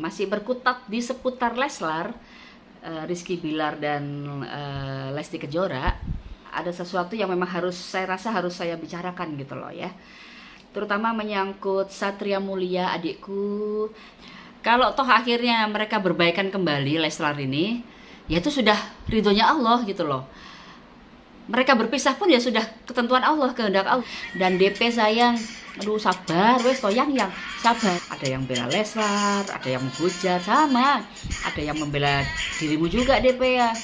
masih berkutat di seputar Leslar, Rizky Bilar dan Lesti Kejora, ada sesuatu yang memang saya rasa harus saya bicarakan gitu loh ya. Terutama menyangkut Satria Mulia, adikku. Kalau toh akhirnya mereka berbaikan kembali, Leslar ini, ya itu sudah ridhonya Allah gitu loh. Mereka berpisah pun ya sudah ketentuan Allah, kehendak Allah. Dan DP sayang, aduh sabar, wes toyang yang sabar. Ada yang bela Leslar, ada yang menghujat, sama. Ada yang membela dirimu juga DP ya.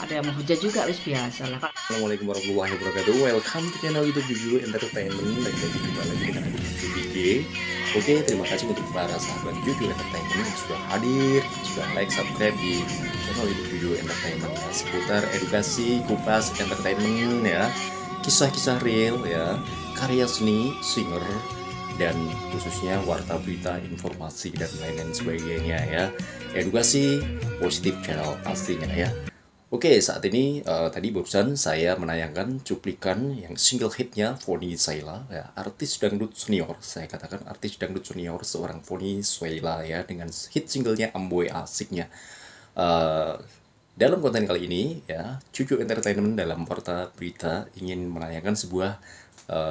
Ada yang menghujat juga, wes biasa lah. Assalamualaikum warahmatullahi wabarakatuh. Welcome to channel YouTube Jujur Entertainment. Lagi dengan aku BG. Oke, terima kasih untuk para sahabat Jujur Entertainment yang sudah hadir, sudah like, subscribe di channel YouTube Jujur Entertainment ya, seputar edukasi, kupas entertainment ya, kisah-kisah real ya, karya seni, singer, dan khususnya warta berita, informasi dan lain-lain sebagainya ya. Edukasi positif channel pastinya ya. Oke, saat ini tadi barusan saya menayangkan cuplikan yang single hitnya Vonny Sheila ya, artis dangdut senior. Saya katakan artis dangdut senior seorang Vonny Sheila ya, dengan hit singlenya Amboy Asiknya. Dalam konten kali ini ya, Jujur Entertainment dalam Warta Berita ingin menayangkan sebuah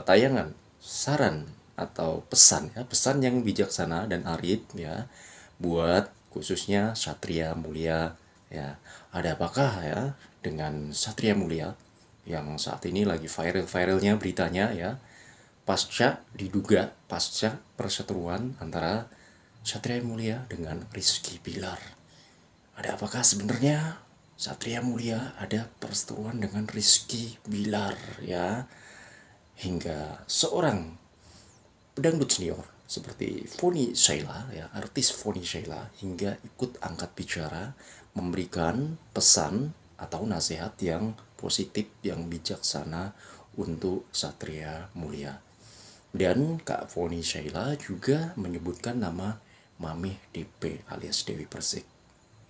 tayangan saran atau pesan ya, pesan yang bijaksana dan arif ya, buat khususnya Satria Mulia. Ya, ada apakah ya dengan Satria Mulia yang saat ini lagi viral-viralnya beritanya ya, pasca perseteruan antara Satria Mulia dengan Rizky Bilar. Ada apakah sebenarnya Satria Mulia ada perseteruan dengan Rizky Bilar ya, hingga seorang pedangdut senior seperti Vonny Sheila ya, artis Vonny Sheila hingga ikut angkat bicara, memberikan pesan atau nasihat yang positif, yang bijaksana untuk Satria Mulia. Dan Kak Vonny Sheila juga menyebutkan nama Mami DP alias Dewi Persik,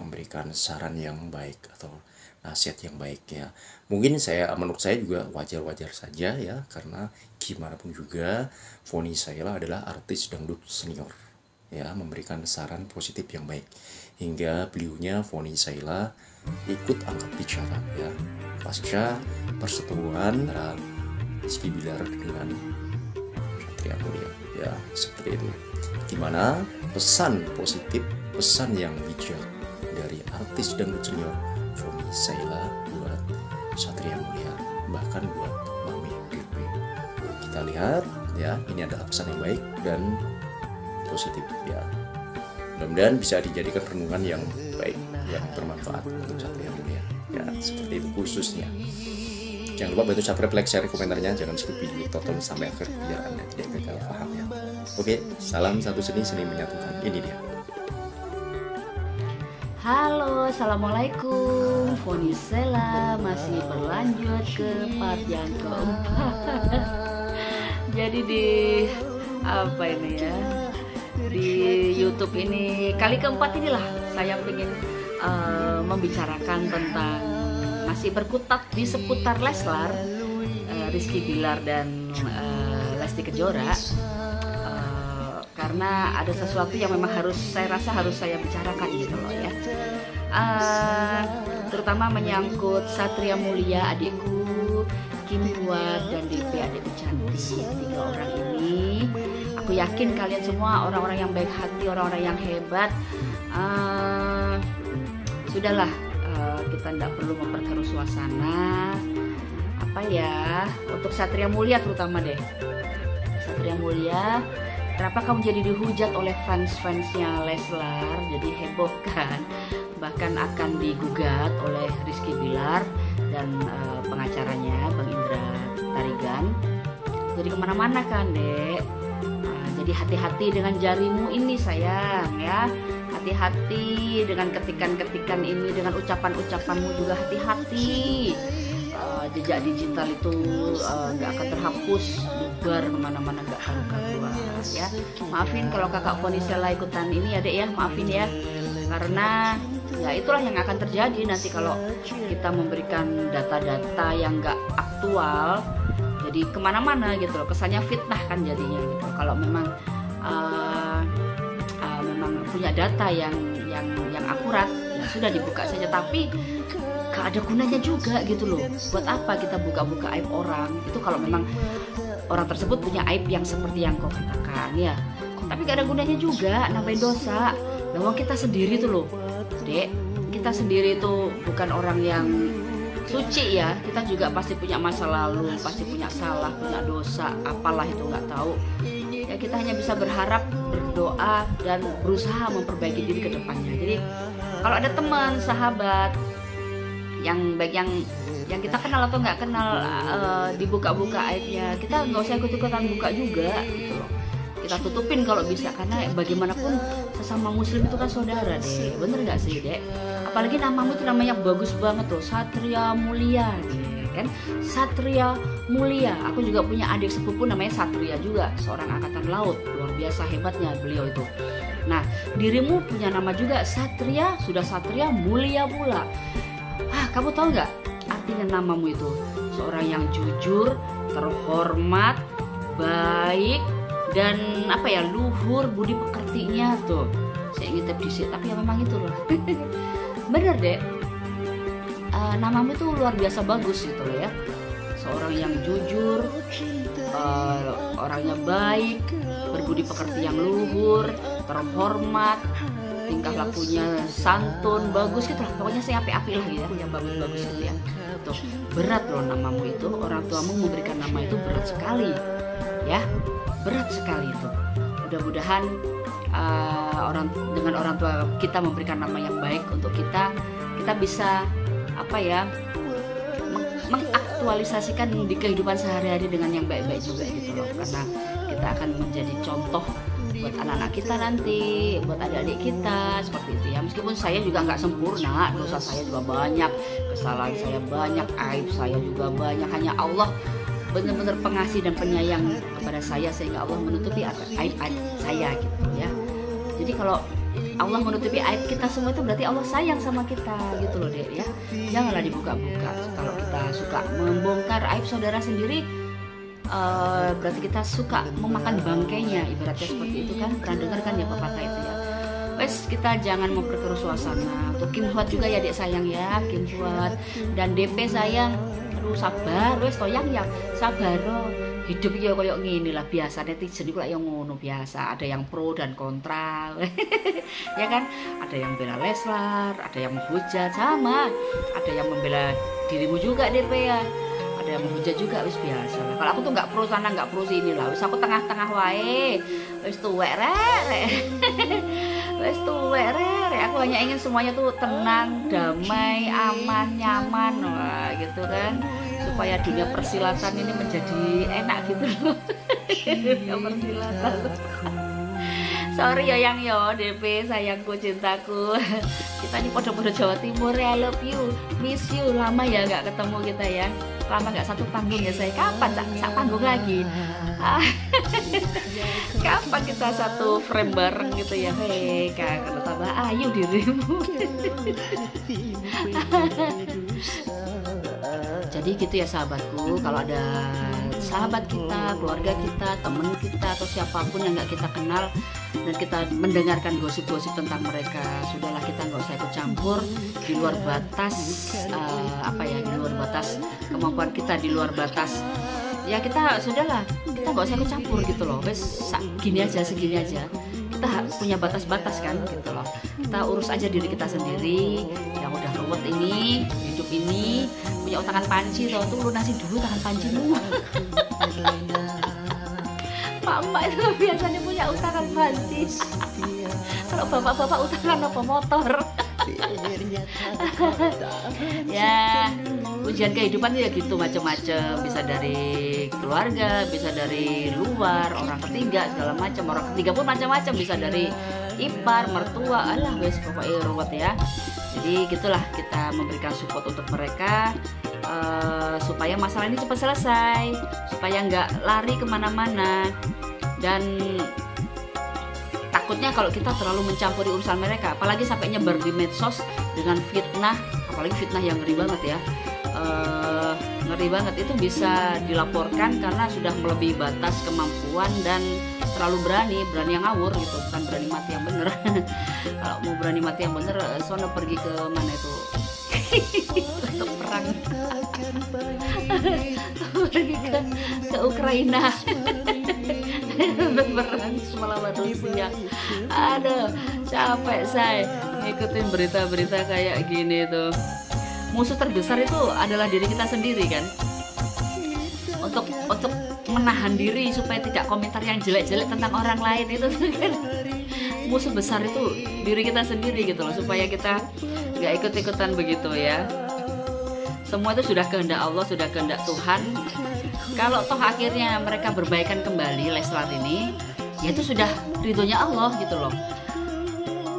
memberikan saran yang baik atau nasihat yang baik ya. Mungkin menurut saya juga wajar-wajar saja ya, karena gimana pun juga Vonny Sheila adalah artis dangdut senior ya, memberikan saran positif yang baik, hingga beliaunya Vonny Sheila ikut angkat bicara ya, pasca perseteruan antara Rizky Bilar dengan Satria Mulia ya, seperti itu. Gimana pesan positif, pesan yang bijak dari artis dangdut senior Vonny Sheila buat Satria Mulia, bahkan buat Mami DP. Kita lihat ya, ini adalah pesan yang baik dan positif ya. Mudah-mudahan bisa dijadikan renungan yang baik, yang bermanfaat untuk Satria Mulia ya, seperti itu khususnya. Jangan lupa bantu subscribe, like, share, komentarnya, jangan skip video tonton sampai akhir biar Anda tidak gagal paham ya. Oke, salam satu seni menyatukan. Ini dia. Halo, assalamualaikum. Vonny Sheila masih berlanjut ke part yang keempat. Jadi di apa ini ya, di YouTube ini kali keempat inilah saya ingin membicarakan tentang masih berkutat di seputar Leslar, Rizky Bilar dan Lesti Kejora. Karena ada sesuatu yang memang saya rasa harus saya bicarakan gitu loh ya, terutama menyangkut Satria Mulia, adikku, Kim Kuat dan DP, adikku cantik. 3 orang ini aku yakin kalian semua orang-orang yang baik hati, orang-orang yang hebat. Sudahlah, kita tidak perlu memperkeruh suasana apa ya, untuk Satria Mulia terutama deh. Satria Mulia, kenapa kamu jadi dihujat oleh fans-fansnya Leslar, jadi heboh kan, bahkan akan digugat oleh Rizky Bilar dan pengacaranya Bang Indra Tarigan. Jadi kemana-mana kan dek. Jadi hati-hati dengan jarimu ini sayang ya, hati-hati dengan ketikan-ketikan ini, dengan ucapan-ucapanmu juga hati-hati. Jejak digital itu nggak akan terhapus, bubar kemana-mana, nggak akan keluar ya. Maafin kalau kakak Vonny Sheila ikutan ini ya dek ya, maafin ya, karena ya itulah yang akan terjadi nanti kalau kita memberikan data-data yang nggak aktual, jadi kemana-mana gitu loh, kesannya fitnah kan jadinya gitu. Kalau memang punya data yang akurat, ya sudah dibuka saja. Tapi gak ada gunanya juga gitu loh. Buat apa kita buka-buka aib orang? Itu kalau memang orang tersebut punya aib yang seperti yang kau katakan ya. Tapi gak ada gunanya juga, nambahin dosa. Bahwa kita sendiri tuh loh, Dek, kita sendiri tuh bukan orang yang suci ya. Kita juga pasti punya masa lalu, pasti punya salah, punya dosa, apalah itu nggak tahu. Ya kita hanya bisa berharap, berdoa, dan berusaha memperbaiki diri ke depannya. Jadi kalau ada teman, sahabat yang baik yang kita kenal atau nggak kenal dibuka-buka aibnya, kita nggak usah ikut-ikutan buka juga gitu loh. Kita tutupin kalau bisa, karena bagaimanapun sesama muslim itu kan saudara deh, bener nggak sih Dek? Apalagi namamu itu namanya bagus banget loh, Satria Mulia kan, Satria Mulia. Aku juga punya adik sepupu namanya Satria juga, seorang angkatan laut, luar biasa hebatnya beliau itu. Nah, dirimu punya nama juga Satria, sudah Satria Mulia pula. Kamu tahu nggak artinya namamu itu? Seorang yang jujur, terhormat, baik, dan luhur budi pekertinya tuh. Saya ngintip disini, tapi ya memang itu loh. Bener Dek, namamu tuh luar biasa bagus gitu loh ya. Seorang yang jujur, orangnya baik, berbudi pekerti yang luhur, terhormat, tingkah lakunya santun, bagus gitu lah. Pokoknya saya api-api lah gitu, yang bagus-bagus gitu ya. Tuh, berat loh namamu itu. Orang tuamu memberikan nama itu berat sekali ya. Berat sekali itu. Mudah-mudahan dengan orang tua kita memberikan nama yang baik untuk kita bisa mengaktualisasikan di kehidupan sehari-hari dengan yang baik-baik juga gitu loh. Karena kita akan menjadi contoh buat anak-anak kita nanti, buat adik-adik kita seperti itu ya. Meskipun saya juga nggak sempurna, dosa saya juga banyak, kesalahan saya banyak, aib saya juga banyak. Hanya Allah benar-benar pengasih dan penyayang kepada saya, sehingga Allah menutupi aib-aib saya gitu ya. Jadi kalau Allah menutupi aib kita semua itu berarti Allah sayang sama kita gitu loh Dek ya. Janganlah dibuka-buka. Kalau kita suka membongkar aib saudara sendiri, berarti kita suka memakan bangkainya, ibaratnya seperti itu kan. Pernah dengar kan ya pepatah itu ya. Wes, kita jangan memperkeruh suasana. Untuk Kim Fuad juga ya Dek sayang ya, Kim Fuad dan DP sayang. Aduh sabar, wes toyang ya sabar loh. Hidup ya kayak gini lah, biasa netizen itu yang ngono biasa, ada yang pro dan kontra. Ya kan, ada yang bela Leslar, ada yang menghujat, sama ada yang membela dirimu juga DP ya, ada yang menghujat juga, wis biasa lah. Kalau aku tuh nggak pro sana nggak pro sini lah, wis aku tengah-tengah wae, wis tuwek rek. Wis tuwek rek, aku hanya ingin semuanya tuh tenang, damai, aman, nyaman, wah gitu kan, supaya dunia persilatan ini menjadi enak gitu loh. Dunia persilatan. Sorry ya yang yo DP sayangku cintaku. Kita ini podo-podo Jawa Timur ya, I love you, miss you. Lama ya nggak ketemu kita ya, lama nggak satu panggung ya saya. Kapan tak panggung lagi? Kapan kita satu frame bareng gitu ya? Hei kangen tambah ayu dirimu. Jadi gitu ya sahabatku, kalau ada sahabat kita, keluarga kita, teman kita, atau siapapun yang nggak kita kenal dan kita mendengarkan gosip-gosip tentang mereka, sudahlah kita nggak usah ikut campur. Di luar batas di luar batas kemampuan kita, di luar batas ya kita sudahlah, kita nggak usah ikut campur gitu loh. Wes segini aja, kita punya batas-batas kan gitu loh. Kita urus aja diri kita sendiri yang udah ruwet ini, hidup ini punya utangan panci tuh lunasi dulu tangan pancimu. Mama itu biasanya punya utangan panci. Kalau bapak-bapak utangan apa motor. Ya, ujian kehidupan ya gitu macam-macam, bisa dari keluarga, bisa dari luar, orang ketiga segala macam. Orang ketiga pun macam-macam, bisa dari ipar, mertua, alah wes pokoknya ruwet ya. Jadi gitulah, kita memberikan support untuk mereka supaya masalah ini cepat selesai, supaya nggak lari kemana-mana. Dan takutnya kalau kita terlalu mencampuri urusan mereka, apalagi sampai nyebar di medsos dengan fitnah, apalagi fitnah yang ngeri banget ya, ngeri banget, itu bisa dilaporkan karena sudah melebihi batas kemampuan dan terlalu berani yang ngawur gitu, bukan berani mati yang bener. Kalau mau berani mati yang bener, sono pergi ke mana itu untuk perang. Pergi ke Ukraina untuk perang melawan Rusia. Aduh, capek saya ngikutin berita-berita kayak gini tuh. Musuh terbesar itu adalah diri kita sendiri kan. Untuk menahan diri supaya tidak komentar yang jelek-jelek tentang orang lain itu kan musuh besar itu diri kita sendiri gitu loh, supaya kita nggak ikut-ikutan begitu ya. Semua itu sudah kehendak Allah, sudah kehendak Tuhan. Kalau toh akhirnya mereka berbaikan kembali Leslar ini, ya itu sudah ridhonya Allah gitu loh.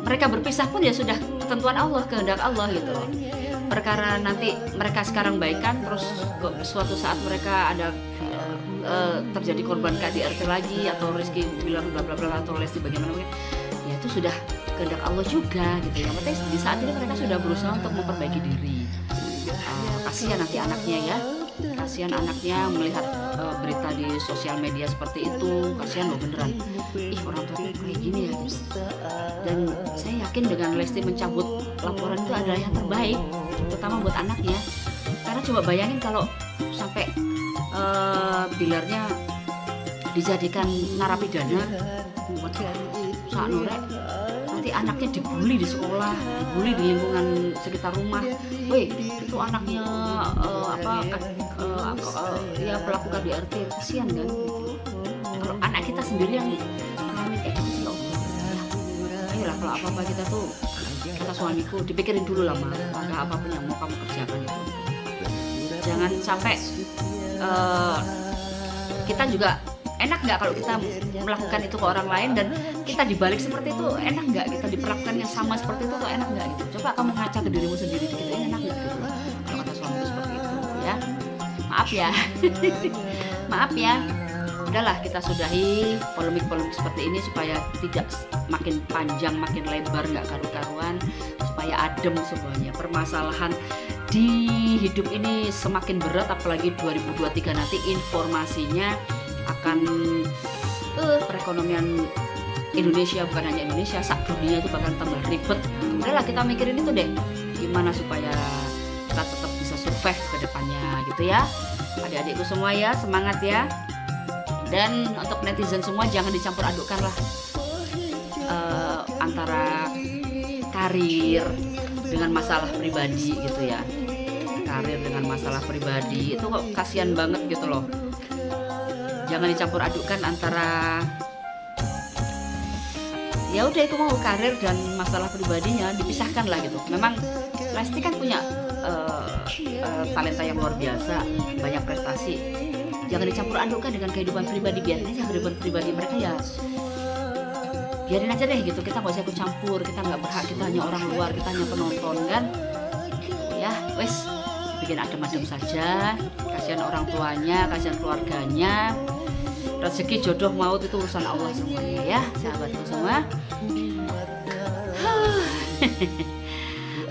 Mereka berpisah pun ya sudah ketentuan Allah, kehendak Allah gitu loh. Perkara nanti mereka sekarang baikan, terus suatu saat mereka ada terjadi korban KDRT lagi, atau Rizky bilang bla bla bla, atau Lesti bagaimana, ya itu sudah kehendak Allah juga gitu ya. Makanya di saat ini mereka sudah berusaha untuk memperbaiki diri. Kasihan nanti anaknya ya, kasihan anaknya melihat berita di sosial media seperti itu. Kasihan loh beneran, orang tua kayak gini ya gitu. Dan saya yakin dengan Lesti mencabut laporan itu adalah yang terbaik, terutama buat anaknya. Karena coba bayangin kalau sampai Bilarnya dijadikan narapidana, saat norek, nanti anaknya dibully di sekolah, dibully di lingkungan sekitar rumah. Weh, itu anaknya ya pelaku KDRT, kasihan kan? Kalau anak kita sendiri yang mengalami kayak gitu, ayolah kalau apa-apa kita tuh, kata suamiku, dipikirin dulu lah mah, langkah apapun yang mau kamu kerjakan itu. Jangan sampai kita juga enak nggak kalau kita melakukan itu ke orang lain, dan kita dibalik seperti itu enak nggak, kita diperlakukan yang sama seperti itu tuh enak nggak gitu. Coba kamu ngaca ke dirimu sendiri dikit, enak nggak gitu kalau kata suamiku seperti itu ya. Maaf ya. Maaf ya, udahlah kita sudahi polemik-polemik seperti ini supaya tidak makin panjang makin lebar, nggak karu-karuan, supaya adem semuanya. Permasalahan di hidup ini semakin berat, apalagi 2023 nanti informasinya akan perekonomian Indonesia, bukan hanya Indonesia, sak dunia itu bakal tambah ribet. Udahlah kita mikirin itu deh, gimana supaya kita tetap bisa survive ke depannya gitu ya. Adik-adikku semua ya, semangat ya. Dan untuk netizen semua jangan dicampur adukkan lah antara karir dengan masalah pribadi gitu ya. Karir dengan masalah pribadi itu kok kasihan banget gitu loh. Jangan dicampur adukkan antara, ya udah itu mau karir dan masalah pribadinya dipisahkan lah gitu. Memang Lesti kan punya talenta yang luar biasa, banyak prestasi. Jangan dicampur adukkan dengan kehidupan pribadi, biarin aja kehidupan pribadi mereka ya. Biarin aja deh gitu, kita nggak usah ikut campur, kita nggak berhak, kita hanya orang luar, kita hanya penonton kan. Ya, wes bikin adem-adem saja. Kasihan orang tuanya, kasihan keluarganya. Rezeki, jodoh, maut itu urusan Allah semuanya ya, sahabatku semua.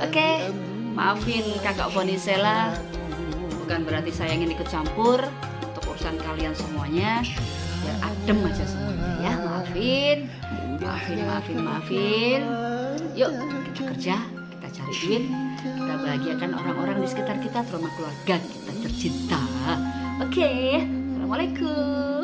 Oke, maafin kakak Fonisela, bukan berarti saya ingin ikut campur untuk urusan kalian semuanya. Biar adem aja semuanya ya, maafin. Yuk kita kerja, kita cari duit, kita bahagiakan orang-orang di sekitar kita, terutama keluarga kita tercinta. Oke, assalamualaikum.